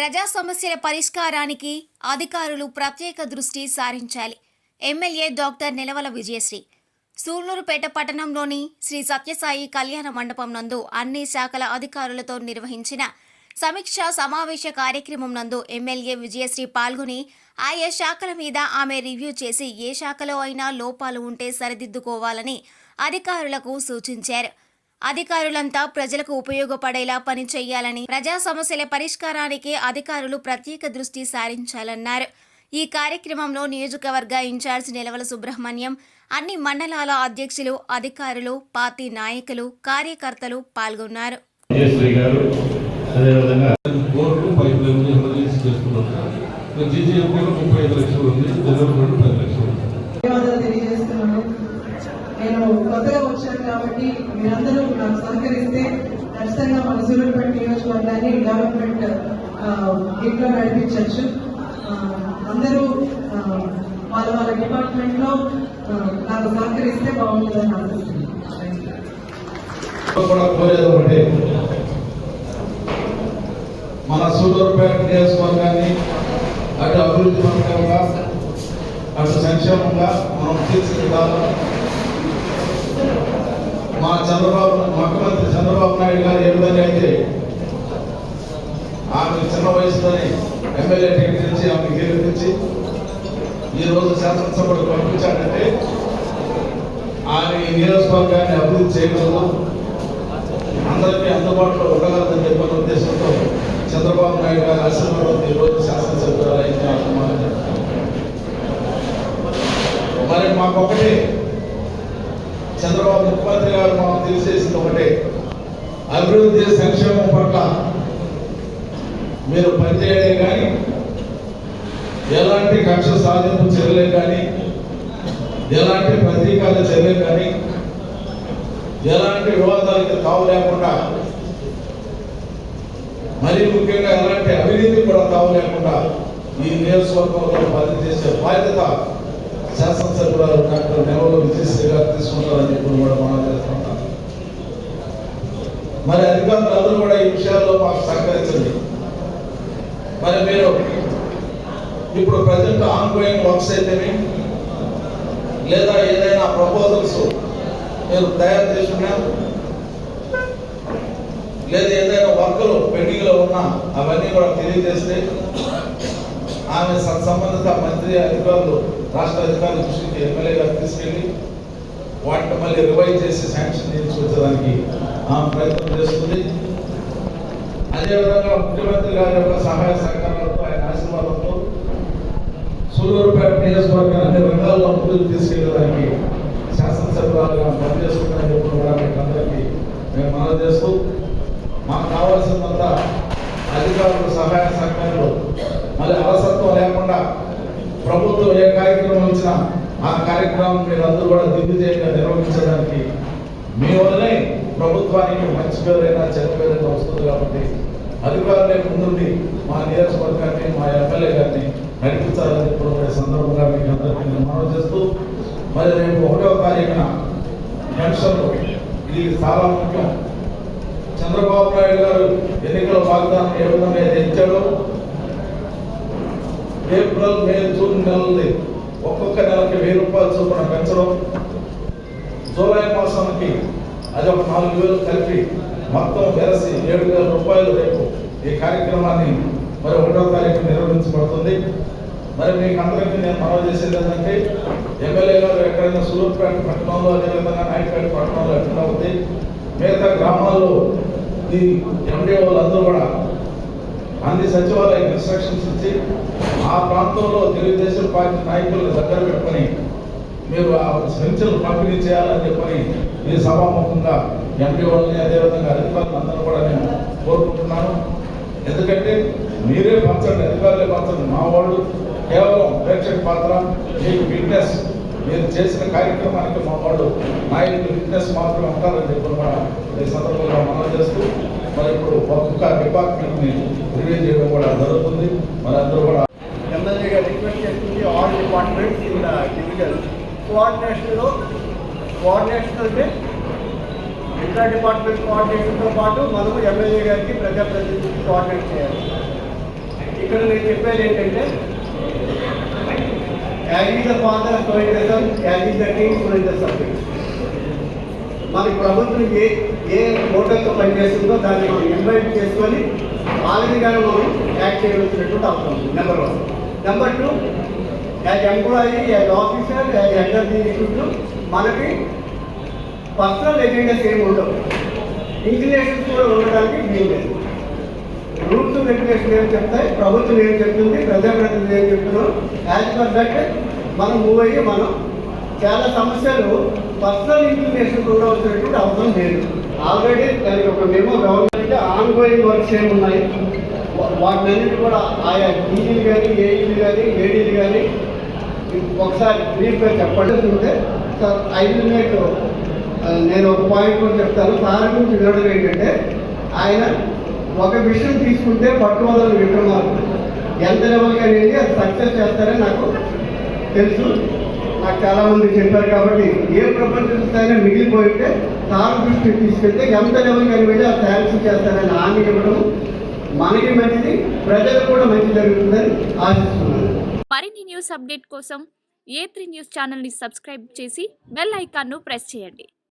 ప్రజా సమస్యల పరిష్కారానికి అధికారులు ప్రత్యేక దృష్టి సారించాలి. ఎమ్మెల్యే డాక్టర్ నిలవల విజయశ్రీ సూళ్లూరుపేట పట్టణంలోని శ్రీ సత్యసాయి కళ్యాణ మండపం నందు అన్ని శాఖల అధికారులతో నిర్వహించిన సమీక్షా సమావేశ కార్యక్రమం నందు ఎమ్మెల్యే విజయశ్రీ పాల్గొని ఆయా శాఖల మీద ఆమె రివ్యూ చేసి ఏ శాఖలో అయినా లోపాలు ఉంటే సరిదిద్దుకోవాలని అధికారులకు సూచించారు. అధికారులంతా ప్రజలకు ఉపయోగపడేలా పనిచేయాలని, ప్రజా సమస్యల పరిష్కారానికి అధికారులు ప్రత్యేక దృష్టి సారించాలన్నారు. ఈ కార్యక్రమంలో నియోజకవర్గ ఇన్ఛార్జ్ నిలవల సుబ్రహ్మణ్యం, అన్ని మండలాల అధ్యక్షులు, అధికారులు, పార్టీ నాయకులు, కార్యకర్తలు పాల్గొన్నారు. నేను కొత్తగా వచ్చాను కాబట్టి మీరందరూ నాకు సహకరిస్తే ఖచ్చితంగా మన సూళ్లూరుపేట నియోజకవర్గాన్ని డెవలప్మెంట్ దీంట్లో నడిపించవచ్చు. అందరూ వాళ్ళ వాళ్ళ డిపార్ట్మెంట్ లో నాకు సహకరిస్తే బాగుంటుందని అనిపిస్తుంది. మన సూళ్లూరుపేట నియోజకవర్గాన్ని అటు అభివృద్ధి పథకంగా అటు సంక్షేమంగా మనం తీర్చిదిద్దాలి. ముఖ్యమంత్రి చంద్రబాబు నాయుడు గారు ఏ విధంగా అయితే ఆమె చిన్న వయసులోనే ఎమ్మెల్యే టికెట్ ఇచ్చి ఆమె గెలిపించి ఈరోజు శాసనసభకు పంపించాడంటే ఆమె ఈ నియోజకవర్గాన్ని అభివృద్ధి చేయగలదు, అందరికీ అందుబాటులో ఉండగలదని చెప్పిన ఉద్దేశంతో చంద్రబాబు నాయుడు గారి ఆశీర్వాదంతో ఈరోజు శాసనసభ్యులు అయింది. మరి మాకొకటి చంద్రబాబు ముఖ్యమంత్రి గారు మాకు తెలిసేసింది ఒకటే, అభివృద్ధి సంక్షేమం పట్ల మీరు పనిచేయలే కానీ, ఎలాంటి కక్ష సాధింపు చర్యలే కానీ, ఎలాంటి ప్రతీకార చర్యలు కానీ, ఎలాంటి వివాదాలకు తావు లేకుండా, మరీ ముఖ్యంగా ఎలాంటి అవినీతి కూడా తావు లేకుండా ఈ నియోజకవర్గంలో పనిచేసే బాధ్యత శాసనసభ్యురాలు డాక్టర్ నిలవల విజయశ్రీ గారు తీసుకుంటారని చెప్పి కూడా మనం చేస్తున్నాం. మరి అధికారులందరూ కూడా ఈ విషయాల్లో మాకు సహకరించండి. మరి మీరు ఇప్పుడు ప్రజెంట్ ఆన్గోయింగ్ వర్క్స్ అయితేనే లేదా ఏదైనా ప్రపోజల్స్ మీరు తయారు చేసుకున్నా లేదా ఏదైనా వర్కులు పెండింగ్ లో ఉన్నా అవన్నీ కూడా తెలియజేస్తే ఆమె సంబంధిత మంత్రి అధికారులు, రాష్ట్ర అధికారుల దృష్టికి ఎమ్మెల్యే గారు తీసుకెళ్లి వాటిని మళ్ళీ రివైజ్ చేసి శాంక్షన్ చేయించుకోవడానికి ఆమె ప్రయత్నం చేస్తుంది. అదేవిధంగా ముఖ్యమంత్రి గారి యొక్క సహాయ సహకారాలతో, ఆయన ఆశీర్వాదంతో సూళ్లూరుపేట నియోజకవర్గాన్ని అన్ని రంగాల్లో ముందుకు తీసుకెళ్ళడానికి శాసనసభ్యులుగా పనిచేస్తుందని చెప్పి కూడా మీకు అందరికీ మేము మనవి చేస్తూ, మాకు కావాల్సినంత అధికారుల సహాయ సహకారాలు మళ్ళీ అలసత్వం లేకుండా ప్రభుత్వం ఏ కార్యక్రమం ఇచ్చినా ఆ కార్యక్రమం మీరందరూ కూడా దిగ్విజయంగా నిర్వహించడానికి మీ వల్లనే ప్రభుత్వానికి మంచి పేరైనా చెడ్డ పేరైనా వస్తుంది. కాబట్టి అధికారులే ముందుండి మా నియోజకవర్గాన్ని, మా ఎమ్మెల్యే గారిని నడిపించాలని చెప్పిన సందర్భంగా మీకు అందరికీ నేను మనవి చేస్తూ, మరి రేపు 1వ తారీఖున పెన్షన్లు, ఇది చాలా ముఖ్యం. చంద్రబాబు నాయుడు గారు ఎన్నికల వాగ్దానం ఏ విధంగా ఇచ్చాడో ఏప్రిల్, మే, జూన్ నెలది ఒక్కొక్క నెలకి 1000 రూపాయలు చొప్పున పెంచడం, జూలై మాసానికి అది ఒక 4000 కలిపి మొత్తం వెరసి 7000 రూపాయలు రేపు ఈ కార్యక్రమాన్ని మరి 1వ తారీఖు నిర్వహించబడుతుంది. మరి మీకు అందరికీ నేను మనవి చేసేది ఏంటంటే, ఎమ్మెల్యే గారు ఎక్కడైనా సూళ్లూరుపేట పట్టణంలో, అదేవిధంగా నాయుడుపేట పట్టణంలో ఎక్కడ ఉంది, మిగతా గ్రామాల్లో ఈ ఎండిఓ వాళ్ళందరూ కూడా అన్ని సచివాలయ ఇన్స్ట్రక్షన్స్ ఇచ్చి ఆ ప్రాంతంలో తెలుగుదేశం పార్టీ నాయకులను దగ్గర పెట్టుకొని మీరు ఆ పెన్షన్లు పంపిణీ చేయాలని చెప్పని ఈ సభాముఖంగా ఎండిఓల్ని, అదేవిధంగా అధికారులు అందరూ కూడా నేను కోరుకుంటున్నాను. ఎందుకంటే మీరే పంచండి, అధికారులే పంచండి. మా వాళ్ళు కేవలం ప్రేక్షక పాత్ర, మీకు ఫిట్నెస్, మీరు చేసిన కార్యక్రమానికి మా వాళ్ళు నాయకులు ఫిట్నెస్ మాత్రమే ఉంటారని చెప్పి కూడా ఈ సందర్భంగా మనం చేస్తూ, మరి ఇప్పుడు ఒక్కొక్క డిపార్ట్మెంట్ని రివ్యూ చేయడం కూడా జరుగుతుంది. మరి అందరూ కూడా ఎమ్మెల్యే గారు రిక్వెస్ట్ చేస్తుంది, all departments in division coordination అంటే ఇంటర్ డిపార్ట్మెంట్ కోఆర్డినేషన్తో పాటు మనము ఎమ్మెల్యే గారికి ప్రజాప్రతినిధులకి కోఆర్డినేట్ చేయాలి. ఇక్కడ నేను చెప్పేది ఏంటంటే as is the father so is the son, as is the king so is the subject. మనకి ప్రభుత్వం ఏ మోటోతో పనిచేస్తుందో దాన్ని మనం ఇన్వైట్ చేసుకొని ఆ విధంగానే మనం యాక్ట్ చేయవలసినటువంటి అవసరం ఉంది. Number 1. Number 2, as employee, as officer, as head of the institute మనకి పర్సనల్ ఎజెండాస్ ఏమి ఉండవు, ఇంక్లినేషన్స్ కూడా ఉండడానికి వీలు లేదు. రూల్స్ రెగ్యులేషన్ ఏం చెప్తాయి, ప్రభుత్వం ఏం చెప్తుంది, ప్రజాప్రతినిధులు ఏం చెప్తున్నారు, యాజ్ పర్ దట్ మనం మూవ్ అయ్యి మనం చాలా సమస్యలు పర్సనల్ ఇంక్లినేషన్ ఉండవలసినటువంటి అవసరం లేదు. ఆల్రెడీ దానికి ఒక మెమో గవర్నమెంట్ ఆన్గోయింగ్ వర్క్స్ ఏమి ఉన్నాయి వాటినన్నిటి కూడా ఆయా డీజీలు కానీ, ఏఈలు కానీ, ఏడీలు కానీ ఒకసారి బ్రీఫ్గా చెప్పండి ఉంటే సార్ 5 మినిట్లు నేను ఒక పాయింట్ కూడా చెప్తాను. సార్ గురించి వినడం ఏంటంటే ఆయన ఒక విషయం తీసుకుంటే పట్టువదలని విక్రమార్కుడు ఎంత లెవెల్కి అనేది అది సక్సెస్ చేస్తారని నాకు తెలుసు, నాకు చాలామంది చెప్పారు. కాబట్టి ఏ ప్రపంచ స్థాయిలో మిగిలిపోయింటే సార్ దృష్టికి తీసుకెళ్తే ఎంత లెవెల్కి అని వెళ్ళి ఆ శాంక్షన్ చేస్తారని హామీ ఇవ్వడం మనకి మంచిది, ప్రజలకు కూడా మంచి జరుగుతుందని ఆశిస్తున్నాను. మరిన్ని న్యూస్ అప్డేట్ కోసం A3 న్యూస్ ఛానల్ని సబ్స్క్రైబ్ చేసి బెల్ ఐకాన్ను ప్రెస్ చేయండి.